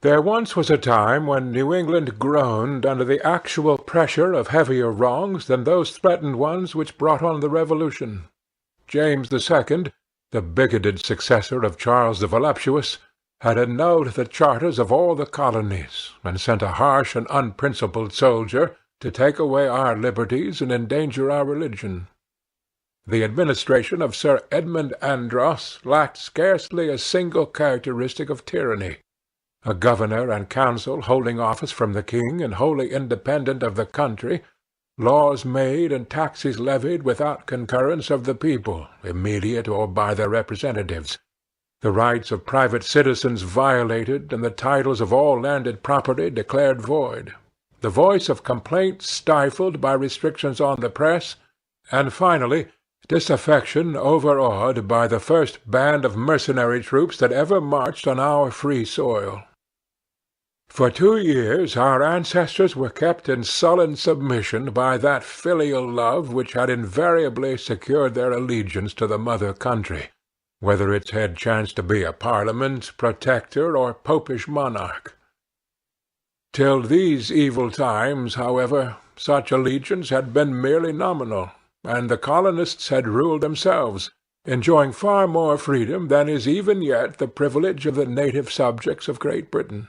There once was a time when New England groaned under the actual pressure of heavier wrongs than those threatened ones which brought on the Revolution. James II., the bigoted successor of Charles the Voluptuous, had annulled the charters of all the colonies, and sent a harsh and unprincipled soldier to take away our liberties and endanger our religion. The administration of Sir Edmund Andros lacked scarcely a single characteristic of tyranny. A governor and council holding office from the king and wholly independent of the country, laws made and taxes levied without concurrence of the people, immediate or by their representatives, the rights of private citizens violated and the titles of all landed property declared void, the voice of complaint stifled by restrictions on the press, and finally disaffection overawed by the first band of mercenary troops that ever marched on our free soil. For 2 years our ancestors were kept in sullen submission by that filial love which had invariably secured their allegiance to the mother country, whether its head chanced to be a parliament, protector, or popish monarch. Till these evil times, however, such allegiance had been merely nominal, and the colonists had ruled themselves, enjoying far more freedom than is even yet the privilege of the native subjects of Great Britain.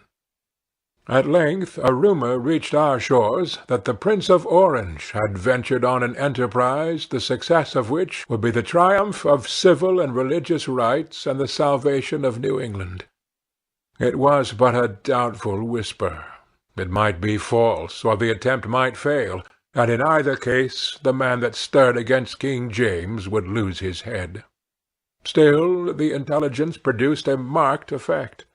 At length a rumour reached our shores that the Prince of Orange had ventured on an enterprise the success of which would be the triumph of civil and religious rights and the salvation of New England. It was but a doubtful whisper. It might be false, or the attempt might fail, and in either case the man that stirred against King James would lose his head. Still the intelligence produced a marked effect.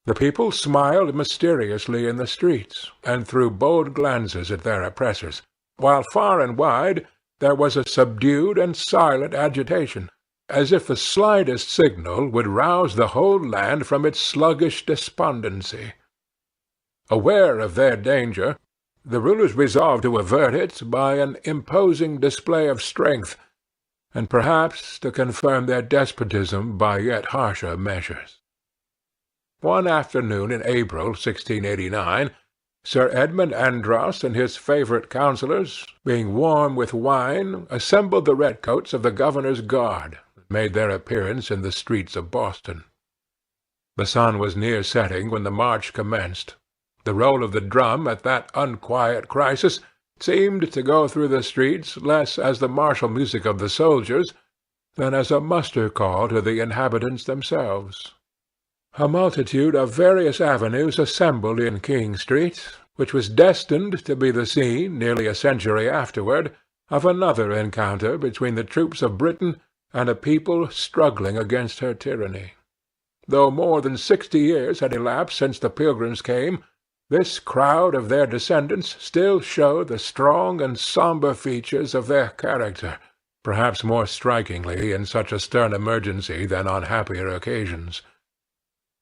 The people smiled mysteriously in the streets, and threw bold glances at their oppressors, while far and wide there was a subdued and silent agitation, as if the slightest signal would rouse the whole land from its sluggish despondency. Aware of their danger, the rulers resolved to avert it by an imposing display of strength, and perhaps to confirm their despotism by yet harsher measures. One afternoon in April, 1689, Sir Edmund Andros and his favourite councillors, being warm with wine, assembled the redcoats of the governor's guard, and made their appearance in the streets of Boston. The sun was near setting when the march commenced. The roll of the drum at that unquiet crisis seemed to go through the streets less as the martial music of the soldiers than as a muster call to the inhabitants themselves. A multitude of various avenues assembled in King Street, which was destined to be the scene, nearly a century afterward, of another encounter between the troops of Britain and a people struggling against her tyranny. Though more than 60 years had elapsed since the Pilgrims came, this crowd of their descendants still showed the strong and sombre features of their character, perhaps more strikingly in such a stern emergency than on happier occasions.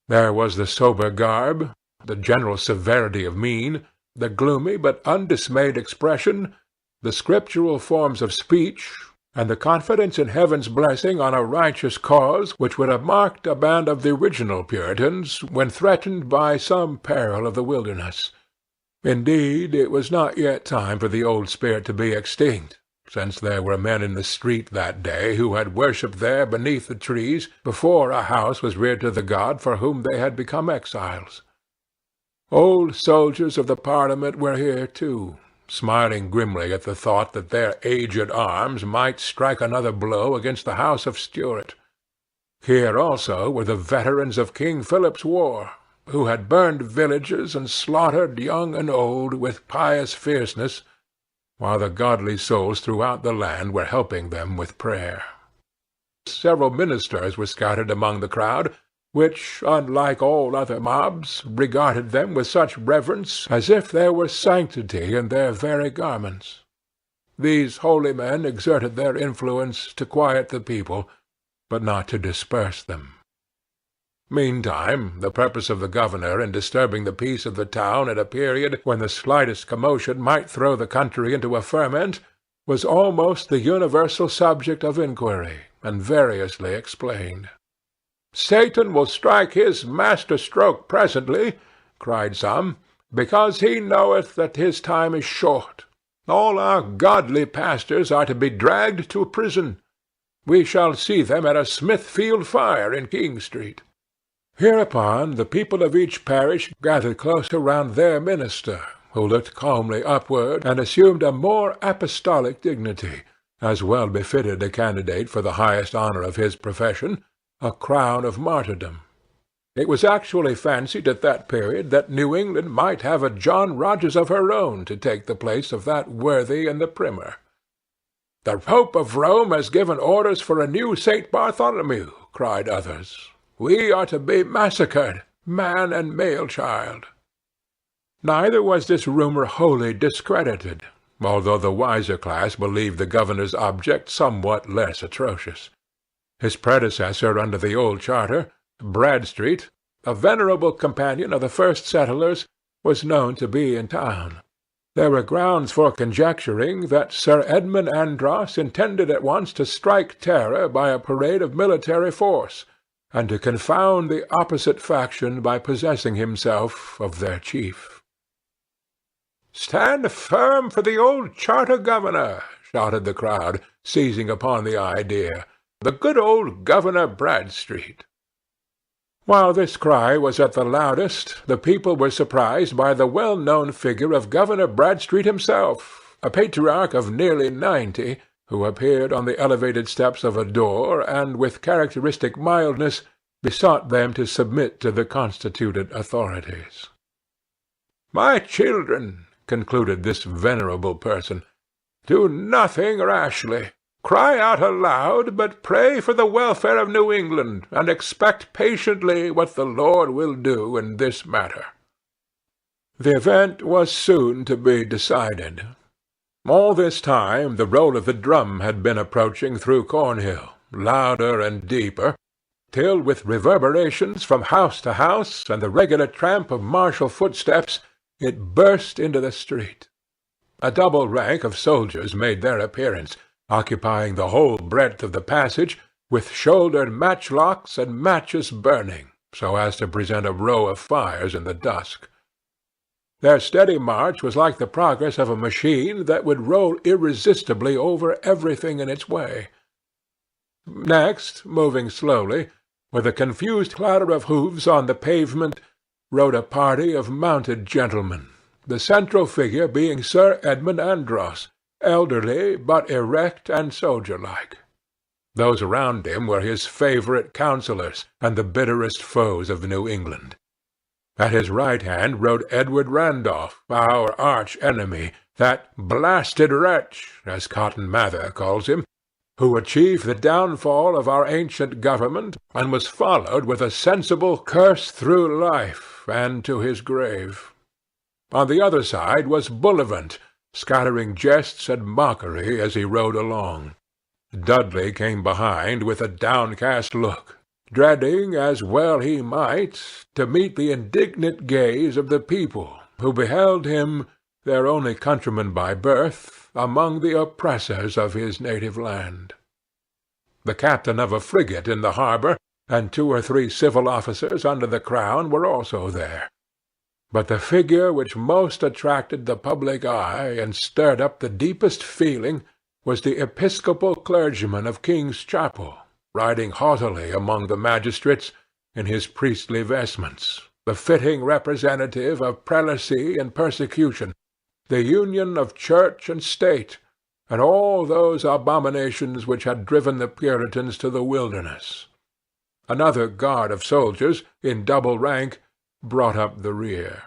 There was the sober garb, the general severity of mien, the gloomy but undismayed expression, the scriptural forms of speech, and the confidence in heaven's blessing on a righteous cause which would have marked a band of the original Puritans when threatened by some peril of the wilderness. Indeed, it was not yet time for the old spirit to be extinct, since there were men in the street that day who had worshipped there beneath the trees before a house was reared to the God for whom they had become exiles. Old soldiers of the Parliament were here too, smiling grimly at the thought that their aged arms might strike another blow against the house of Stuart. Here also were the veterans of King Philip's war, who had burned villages and slaughtered young and old with pious fierceness, while the godly souls throughout the land were helping them with prayer. Several ministers were scattered among the crowd, which, unlike all other mobs, regarded them with such reverence as if there were sanctity in their very garments. These holy men exerted their influence to quiet the people, but not to disperse them. Meantime, the purpose of the governor in disturbing the peace of the town at a period when the slightest commotion might throw the country into a ferment was almost the universal subject of inquiry, and variously explained. "Satan will strike his master-stroke presently," cried some, "because he knoweth that his time is short. All our godly pastors are to be dragged to prison. We shall see them at a Smithfield fire in King Street." Hereupon the people of each parish gathered close around their minister, who looked calmly upward and assumed a more apostolic dignity, as well befitted a candidate for the highest honour of his profession, a crown of martyrdom. It was actually fancied at that period that New England might have a John Rogers of her own to take the place of that worthy in the Primer. "The Pope of Rome has given orders for a new St. Bartholomew," cried others. "We are to be massacred, man and male child." Neither was this rumour wholly discredited, although the wiser class believed the governor's object somewhat less atrocious. His predecessor under the old charter, Bradstreet, a venerable companion of the first settlers, was known to be in town. There were grounds for conjecturing that Sir Edmund Andros intended at once to strike terror by a parade of military force, and to confound the opposite faction by possessing himself of their chief. "Stand firm for the old charter governor!" shouted the crowd, seizing upon the idea. "The good old Governor Bradstreet!" While this cry was at the loudest, the people were surprised by the well-known figure of Governor Bradstreet himself, a patriarch of nearly 90, who appeared on the elevated steps of a door, and with characteristic mildness besought them to submit to the constituted authorities. "My children," concluded this venerable person, "do nothing rashly. Cry out aloud, but pray for the welfare of New England, and expect patiently what the Lord will do in this matter." The event was soon to be decided. All this time the roll of the drum had been approaching through Cornhill, louder and deeper, till with reverberations from house to house, and the regular tramp of martial footsteps, it burst into the street. A double rank of soldiers made their appearance, occupying the whole breadth of the passage, with shouldered matchlocks and matches burning, so as to present a row of fires in the dusk. Their steady march was like the progress of a machine that would roll irresistibly over everything in its way. Next, moving slowly, with a confused clatter of hoofs on the pavement, rode a party of mounted gentlemen, the central figure being Sir Edmund Andros, elderly but erect and soldier-like. Those around him were his favourite counsellors and the bitterest foes of New England. At his right hand rode Edward Randolph, our arch-enemy, that blasted wretch, as Cotton Mather calls him, who achieved the downfall of our ancient government, and was followed with a sensible curse through life, and to his grave. On the other side was Bullivant, scattering jests and mockery as he rode along. Dudley came behind with a downcast look, dreading, as well he might, to meet the indignant gaze of the people, who beheld him, their only countryman by birth, among the oppressors of his native land. The captain of a frigate in the harbour, and 2 or 3 civil officers under the crown were also there. But the figure which most attracted the public eye and stirred up the deepest feeling was the episcopal clergyman of King's Chapel, riding haughtily among the magistrates in his priestly vestments, the fitting representative of prelacy and persecution, the union of church and state, and all those abominations which had driven the Puritans to the wilderness. Another guard of soldiers, in double rank, brought up the rear.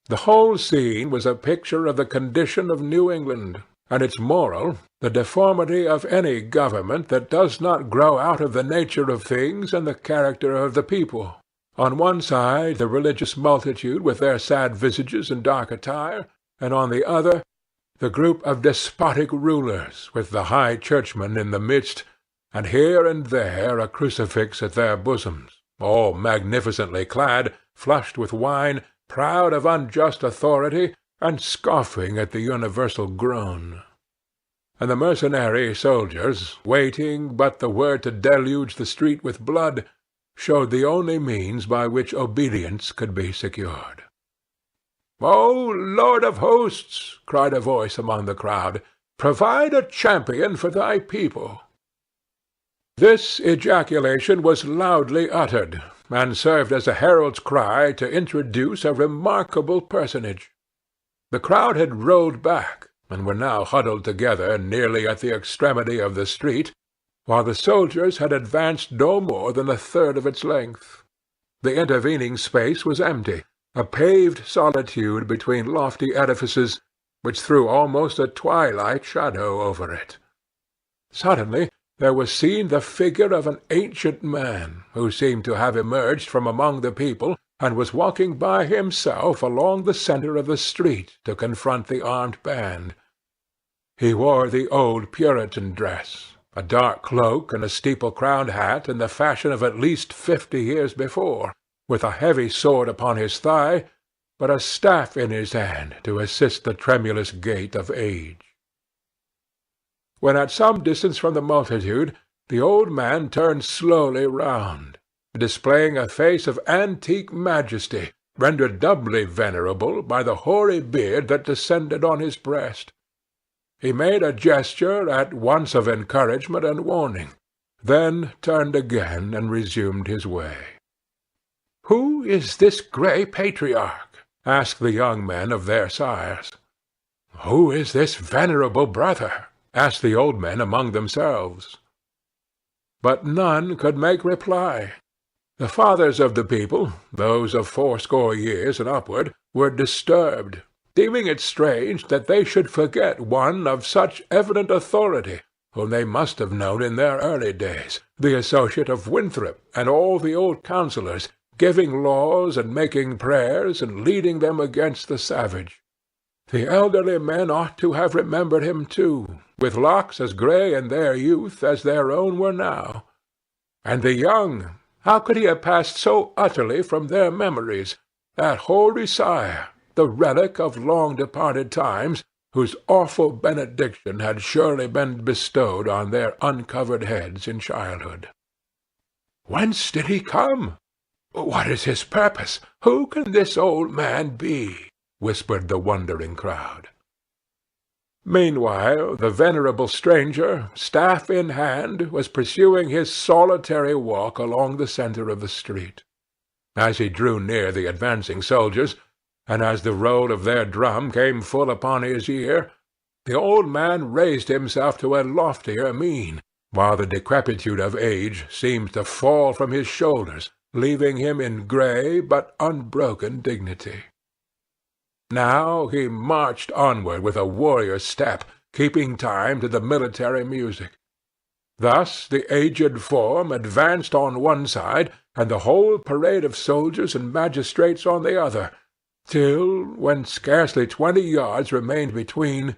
The whole scene was a picture of the condition of New England, and its moral, the deformity of any government that does not grow out of the nature of things and the character of the people. On one side the religious multitude with their sad visages and dark attire, and on the other the group of despotic rulers, with the high churchmen in the midst, and here and there a crucifix at their bosoms, all magnificently clad, flushed with wine, proud of unjust authority, and scoffing at the universal groan. and the mercenary soldiers, waiting but the word to deluge the street with blood, showed the only means by which obedience could be secured. "O Lord of hosts!" cried a voice among the crowd, "provide a champion for thy people." This ejaculation was loudly uttered, and served as a herald's cry to introduce a remarkable personage. The crowd had rolled back, and were now huddled together nearly at the extremity of the street, while the soldiers had advanced no more than a third of its length. The intervening space was empty, a paved solitude between lofty edifices, which threw almost a twilight shadow over it. Suddenly there was seen the figure of an ancient man, who seemed to have emerged from among the people, and was walking by himself along the centre of the street to confront the armed band. He wore the old Puritan dress, a dark cloak and a steeple-crowned hat in the fashion of at least 50 years before, with a heavy sword upon his thigh, but a staff in his hand to assist the tremulous gait of age. When at some distance from the multitude, the old man turned slowly round, displaying a face of antique majesty, rendered doubly venerable by the hoary beard that descended on his breast. He made a gesture at once of encouragement and warning, then turned again and resumed his way. "Who is this grey patriarch?" asked the young men of their sires. "Who is this venerable brother?" asked the old men among themselves. But none could make reply. The fathers of the people, those of 80 years and upward, were disturbed, deeming it strange that they should forget one of such evident authority, whom they must have known in their early days, the associate of Winthrop and all the old councillors, giving laws and making prayers and leading them against the savage. The elderly men ought to have remembered him too, with locks as grey in their youth as their own were now. And the young, how could he have passed so utterly from their memories, that hoary sire, the relic of long-departed times, whose awful benediction had surely been bestowed on their uncovered heads in childhood? "Whence did he come? What is his purpose? Who can this old man be?" whispered the wondering crowd. Meanwhile the venerable stranger, staff in hand, was pursuing his solitary walk along the centre of the street. As he drew near the advancing soldiers, and as the roll of their drum came full upon his ear, the old man raised himself to a loftier mien, while the decrepitude of age seemed to fall from his shoulders, leaving him in grey but unbroken dignity. Now he marched onward with a warrior's step, keeping time to the military music. Thus the aged form advanced on one side, and the whole parade of soldiers and magistrates on the other, till, when scarcely 20 yards remained between,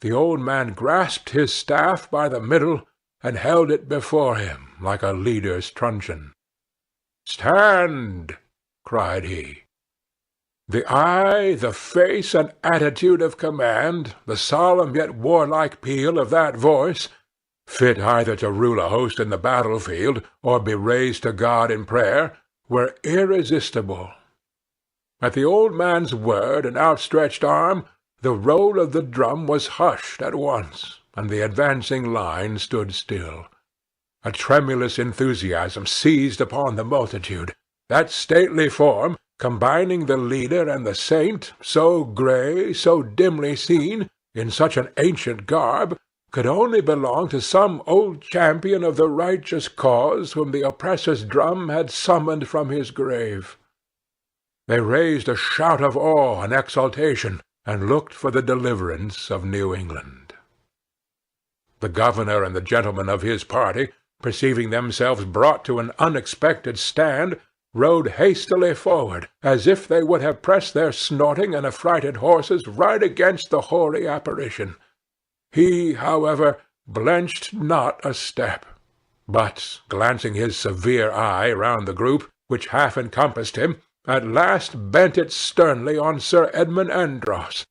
the old man grasped his staff by the middle and held it before him like a leader's truncheon. "Stand!" cried he. The eye, the face, and attitude of command, the solemn yet warlike peal of that voice, fit either to rule a host in the battlefield or be raised to God in prayer, were irresistible. At the old man's word and outstretched arm, the roll of the drum was hushed at once, and the advancing line stood still. A tremulous enthusiasm seized upon the multitude. That stately form, combining the leader and the saint, so grey, so dimly seen, in such an ancient garb, could only belong to some old champion of the righteous cause whom the oppressor's drum had summoned from his grave. They raised a shout of awe and exultation, and looked for the deliverance of New England. The governor and the gentlemen of his party, perceiving themselves brought to an unexpected stand, rode hastily forward, as if they would have pressed their snorting and affrighted horses right against the hoary apparition. He, however, blenched not a step, but, glancing his severe eye round the group, which half encompassed him, at last bent it sternly on Sir Edmund Andros.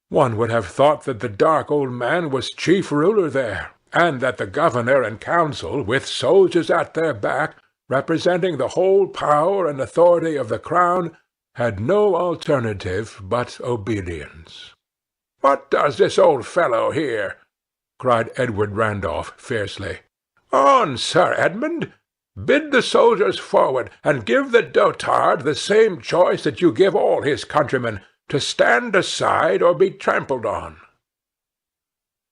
One would have thought that the dark old man was chief ruler there, and that the governor and council, with soldiers at their back, representing the whole power and authority of the crown, had no alternative but obedience. "What does this old fellow here?" cried Edward Randolph fiercely. "On, Sir Edmund! Bid the soldiers forward, and give the dotard the same choice that you give all his countrymen, to stand aside or be trampled on."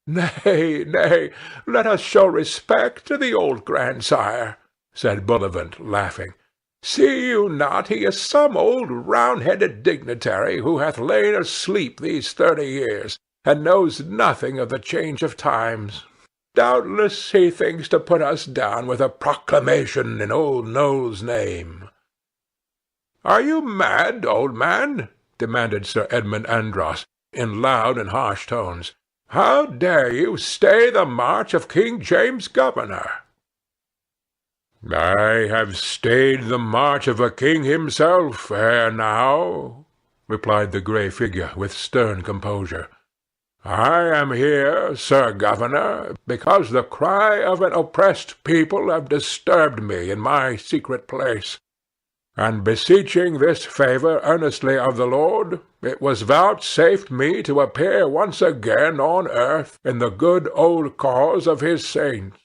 "Nay, nay, let us show respect to the old grandsire," said Bullivant, laughing. "See you not he is some old round-headed dignitary who hath lain asleep these 30 years, and knows nothing of the change of times? Doubtless he thinks to put us down with a proclamation in old Noll's name." "Are you mad, old man?" demanded Sir Edmund Andros, in loud and harsh tones. "How dare you stay the march of King James Governor?" "I have stayed the march of a king himself ere now," replied the grey figure with stern composure. "I am here, Sir Governor, because the cry of an oppressed people have disturbed me in my secret place, and beseeching this favour earnestly of the Lord, it was vouchsafed me to appear once again on earth in the good old cause of his saints.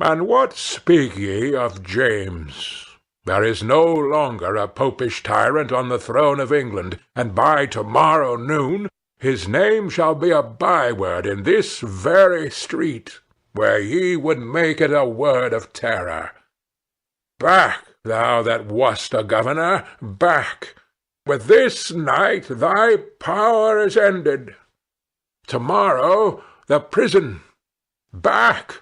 And what speak ye of James? There is no longer a popish tyrant on the throne of England, and by to-morrow noon his name shall be a byword in this very street, where ye would make it a word of terror. Back, thou that wast a governor, back! With this night thy power is ended. To-morrow the prison. Back,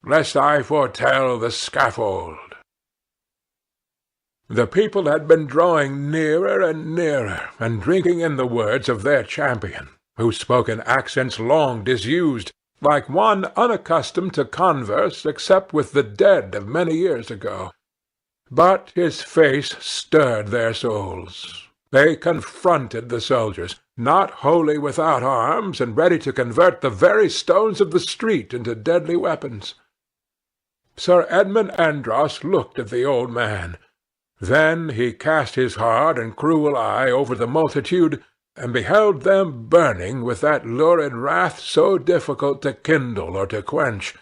lest I foretell the scaffold." The people had been drawing nearer and nearer, and drinking in the words of their champion, who spoke in accents long disused, like one unaccustomed to converse except with the dead of many years ago. But his face stirred their souls. They confronted the soldiers, not wholly without arms, and ready to convert the very stones of the street into deadly weapons. Sir Edmund Andros looked at the old man. Then he cast his hard and cruel eye over the multitude, and beheld them burning with that lurid wrath so difficult to kindle or to quench,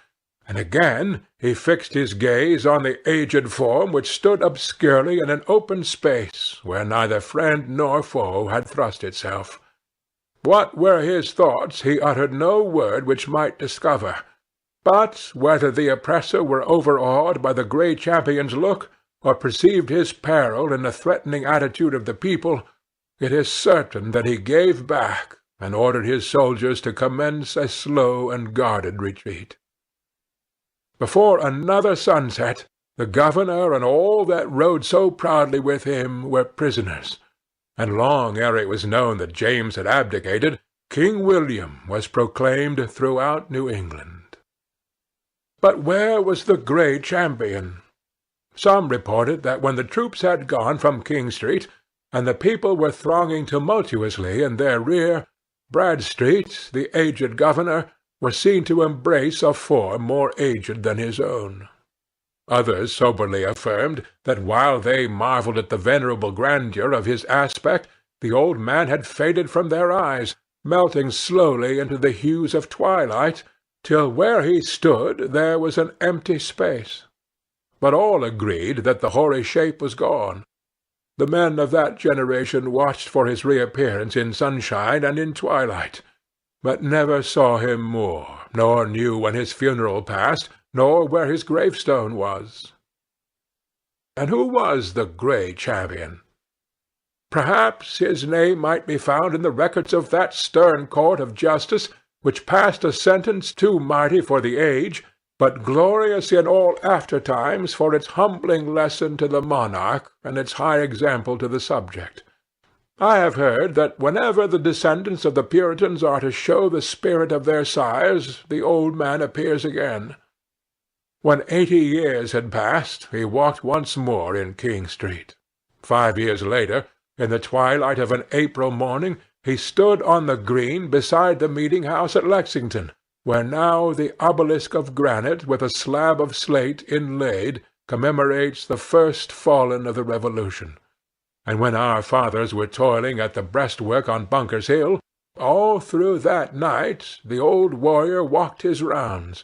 and again he fixed his gaze on the aged form which stood obscurely in an open space where neither friend nor foe had thrust itself. What were his thoughts he uttered no word which might discover, but whether the oppressor were overawed by the grey champion's look, or perceived his peril in the threatening attitude of the people, it is certain that he gave back, and ordered his soldiers to commence a slow and guarded retreat. Before another sunset, the governor and all that rode so proudly with him were prisoners, and long ere it was known that James had abdicated, King William was proclaimed throughout New England. But where was the grey champion? Some reported that when the troops had gone from King Street, and the people were thronging tumultuously in their rear, Bradstreet, the aged governor, was seen to embrace a form more aged than his own. Others soberly affirmed that while they marvelled at the venerable grandeur of his aspect, the old man had faded from their eyes, melting slowly into the hues of twilight, till where he stood there was an empty space. But all agreed that the hoary shape was gone. The men of that generation watched for his reappearance in sunshine and in twilight, but never saw him more, nor knew when his funeral passed, nor where his gravestone was. And who was the grey champion? Perhaps his name might be found in the records of that stern court of justice which passed a sentence too mighty for the age, but glorious in all after-times for its humbling lesson to the monarch and its high example to the subject. I have heard that whenever the descendants of the Puritans are to show the spirit of their sires, the old man appears again. When 80 years had passed, he walked once more in King Street. 5 years later, in the twilight of an April morning, he stood on the green beside the meeting-house at Lexington, where now the obelisk of granite with a slab of slate inlaid commemorates the first fallen of the Revolution. And when our fathers were toiling at the breastwork on Bunker's Hill, all through that night the old warrior walked his rounds.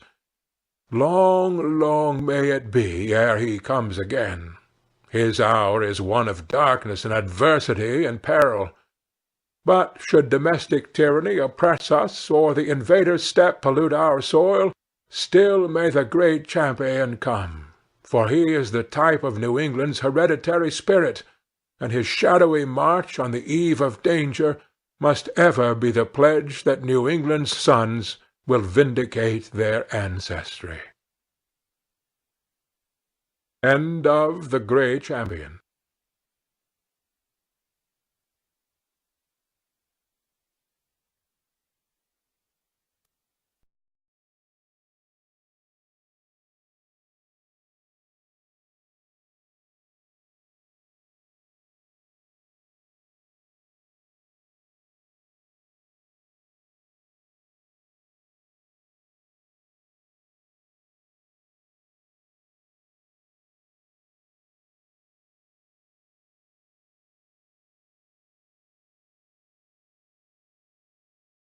Long, long may it be ere he comes again. His hour is one of darkness and adversity and peril. But should domestic tyranny oppress us, or the invader's step pollute our soil, still may the great champion come, for he is the type of New England's hereditary spirit, and his shadowy march on the eve of danger must ever be the pledge that New England's sons will vindicate their ancestry. End of The Great Champion.